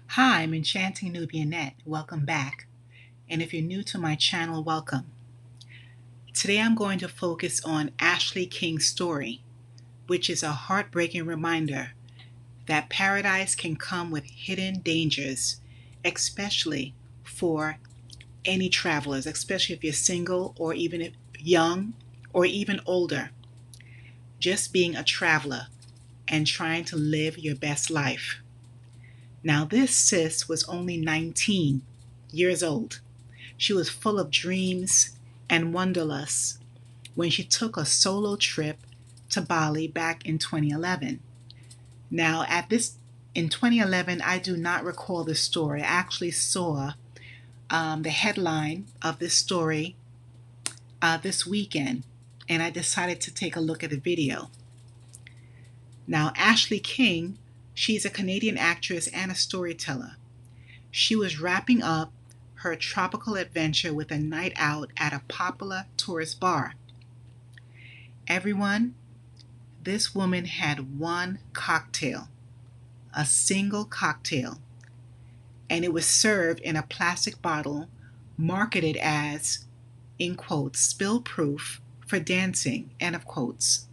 Hi, I'm Enchanting Nubianette. Welcome back. And if you're new to my channel, welcome. Today I'm going to focus on Ashley King's story, which is a heartbreaking reminder that paradise can come with hidden dangers, especially for any travelers, especially if you're single or even if young or even older. Just being a traveler and trying to live your best life. Now, this sis was only 19 years old. She was full of dreams and wanderlust when she took a solo trip to Bali back in 2011. Now, in 2011, I do not recall this story. I actually saw the headline of this story this weekend, and I decided to take a look at the video. Now, Ashley King, she's a Canadian actress and a storyteller. She was wrapping up her tropical adventure with a night out at a popular tourist bar. Everyone, this woman had one cocktail, a single cocktail, and it was served in a plastic bottle marketed as, in quotes, spill proof for dancing, end of quotes.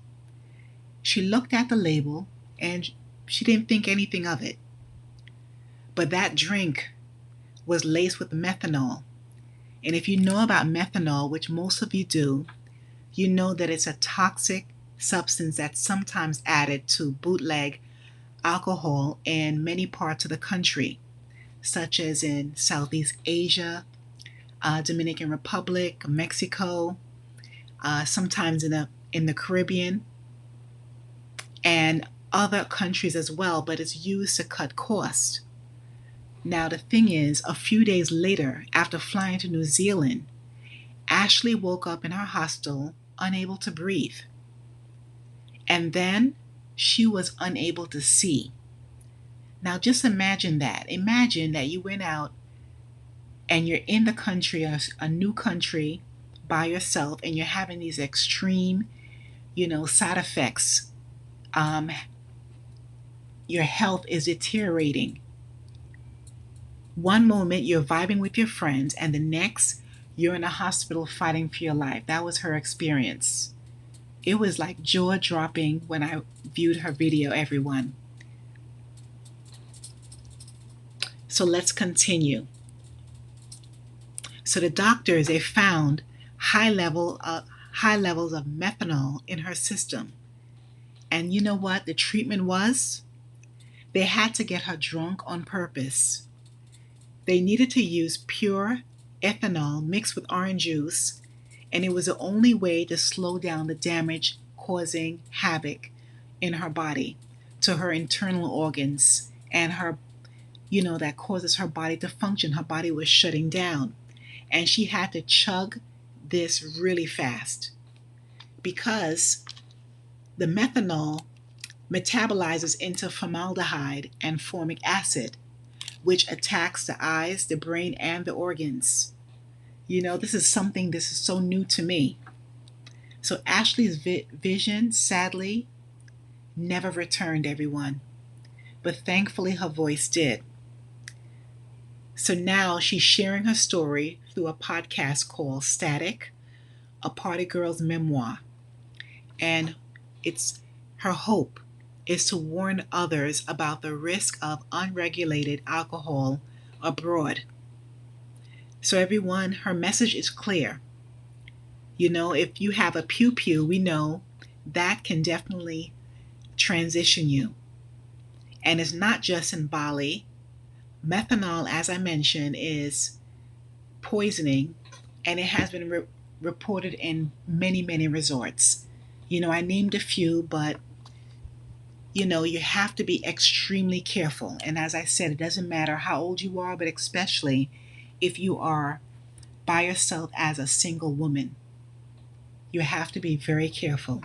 She looked at the label and she didn't think anything of it. But that drink was laced with methanol. And if you know about methanol, which most of you do, you know that it's a toxic substance that's sometimes added to bootleg alcohol in many parts of the country, such as in Southeast Asia, Dominican Republic, Mexico, sometimes in the Caribbean, and other countries as well, but it's used to cut costs. Now, the thing is, a few days later, after flying to New Zealand, Ashley woke up in her hostel unable to breathe. And then she was unable to see. Now, just imagine that. Imagine that you went out and you're in the country, a new country by yourself, and you're having these extreme, side effects. Your health is deteriorating. One moment you're vibing with your friends, and the next you're in a hospital fighting for your life. That was her experience. It was like jaw dropping when I viewed her video, everyone. So let's continue. So the doctors, they found high levels of methanol in her system. And you know what the treatment was? They had to get her drunk on purpose. They needed to use pure ethanol mixed with orange juice, and it was the only way to slow down the damage causing havoc in her body to her internal organs and her, that causes her body to function. Her body was shutting down, and she had to chug this really fast because the methanol metabolizes into formaldehyde and formic acid, which attacks the eyes, the brain, and the organs. This is so new to me. So Ashley's vision, sadly, never returned, everyone. But thankfully, her voice did. So now she's sharing her story through a podcast called Static, a Party Girl's memoir. And it's her hope is to warn others about the risk of unregulated alcohol abroad. So, everyone, her message is clear. If you have a pew pew, we know that can definitely transition you. And it's not just in Bali. Methanol, as I mentioned, is poisoning, and it has been reported in many, many resorts. I named a few, but you have to be extremely careful. And as I said, it doesn't matter how old you are, but especially if you are by yourself as a single woman, you have to be very careful.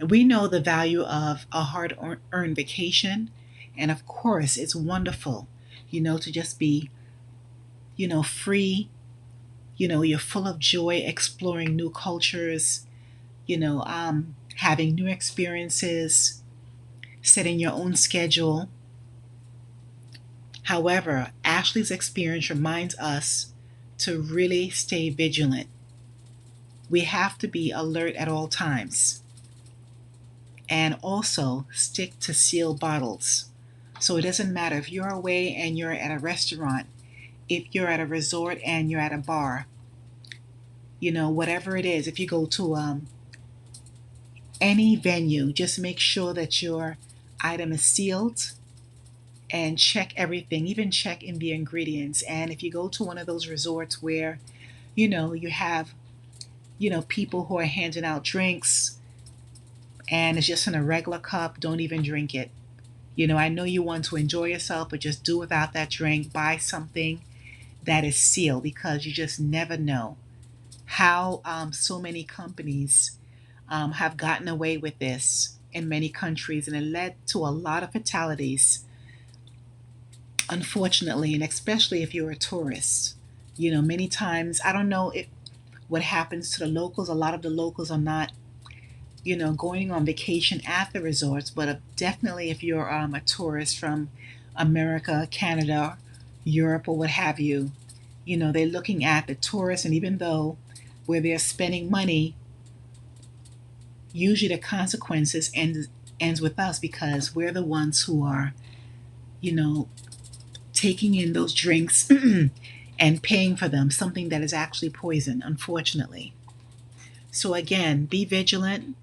We know the value of a hard earned vacation. And of course, it's wonderful, to just be, free. You're full of joy exploring new cultures, having new experiences, setting your own schedule. However, Ashley's experience reminds us to really stay vigilant. We have to be alert at all times and also stick to sealed bottles. So it doesn't matter if you're away and you're at a restaurant, if you're at a resort and you're at a bar, whatever it is, if you go to any venue, just make sure that your item is sealed and check everything, even check in the ingredients. And if you go to one of those resorts where, you have, people who are handing out drinks and it's just in a regular cup, don't even drink it. I know you want to enjoy yourself, but just do without that drink. Buy something that is sealed because you just never know how so many companies have gotten away with this in many countries, and it led to a lot of fatalities, unfortunately, and especially if you're a tourist. Many times, I don't know what happens to the locals. A lot of the locals are not, going on vacation at the resorts, but definitely if you're a tourist from America, Canada, Europe, or what have you, they're looking at the tourists, and even though where they're spending money, usually the consequences ends with us because we're the ones who are, you know, taking in those drinks and paying for them, something that is actually poison, unfortunately. So again, be vigilant,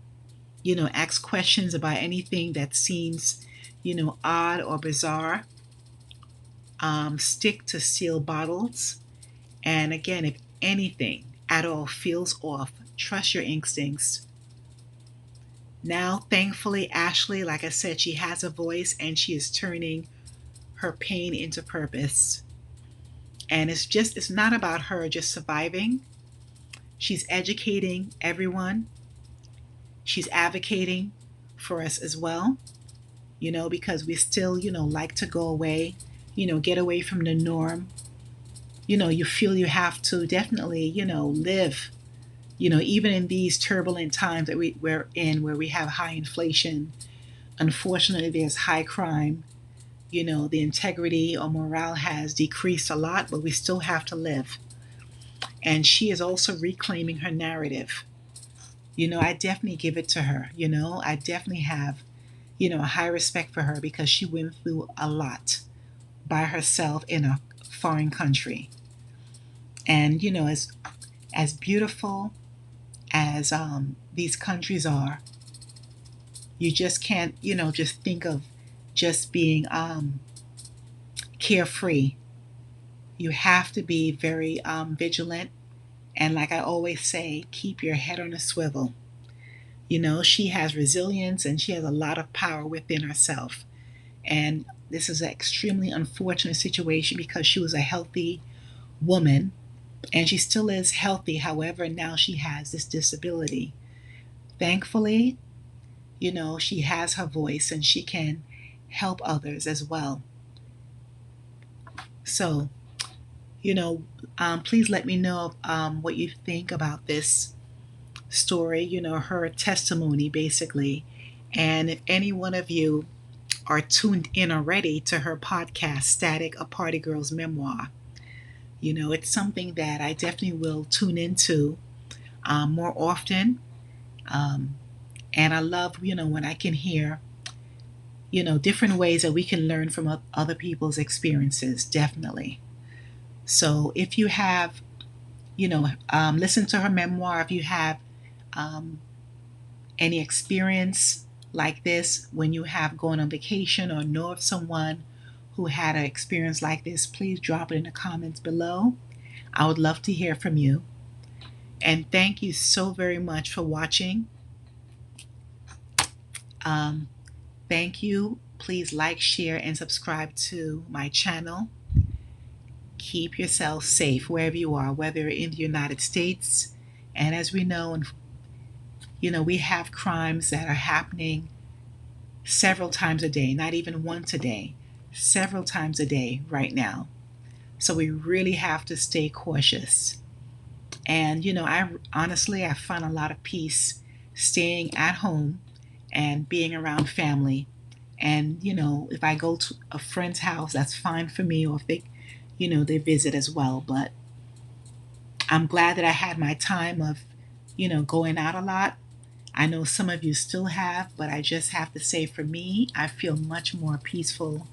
ask questions about anything that seems, odd or bizarre. Stick to sealed bottles. And again, if anything at all feels off, trust your instincts. Now, thankfully, Ashley, like I said, she has a voice and she is turning her pain into purpose. And it's not about her just surviving. She's educating everyone. She's advocating for us as well, because we still, like to go away, get away from the norm. You feel you have to definitely, live, even in these turbulent times that we're in where we have high inflation. Unfortunately, there's high crime. The integrity or morale has decreased a lot, but we still have to live. And she is also reclaiming her narrative. I definitely give it to her. I definitely have, a high respect for her because she went through a lot by herself in a foreign country. And, as beautiful as these countries are, you just can't, just think of just being carefree. You have to be very vigilant. And like I always say, keep your head on a swivel. She has resilience and she has a lot of power within herself. And this is an extremely unfortunate situation because she was a healthy woman and she still is healthy. However, now she has this disability. Thankfully, she has her voice and she can help others as well. So, please let me know what you think about this story, her testimony basically. And if any one of you are tuned in already to her podcast, Static, a Party Girl's Memoir, it's something that I definitely will tune into more often. Um, and I love, when I can hear, different ways that we can learn from other people's experiences, definitely. So if you have, listen to her memoir, if you have um, any experience like this when you have gone on vacation or know of someone who had an experience like this, please drop it in the comments below. I would love to hear from you. And thank you so very much for watching. Um, Thank you. Please like, share, and subscribe to my channel. Keep yourself safe wherever you are, whether in the United States. And as we know, we have crimes that are happening several times a day, not even once a day, several times a day right now. So we really have to stay cautious. And, I find a lot of peace staying at home and being around family And, if I go to a friend's house, that's fine for me, or if they visit as well. But I'm glad that I had my time of, going out a lot. I know some of you still have, but I just have to say for me, I feel much more peaceful,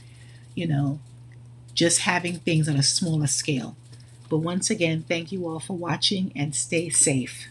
you know, just having things on a smaller scale. But once again, thank you all for watching and stay safe.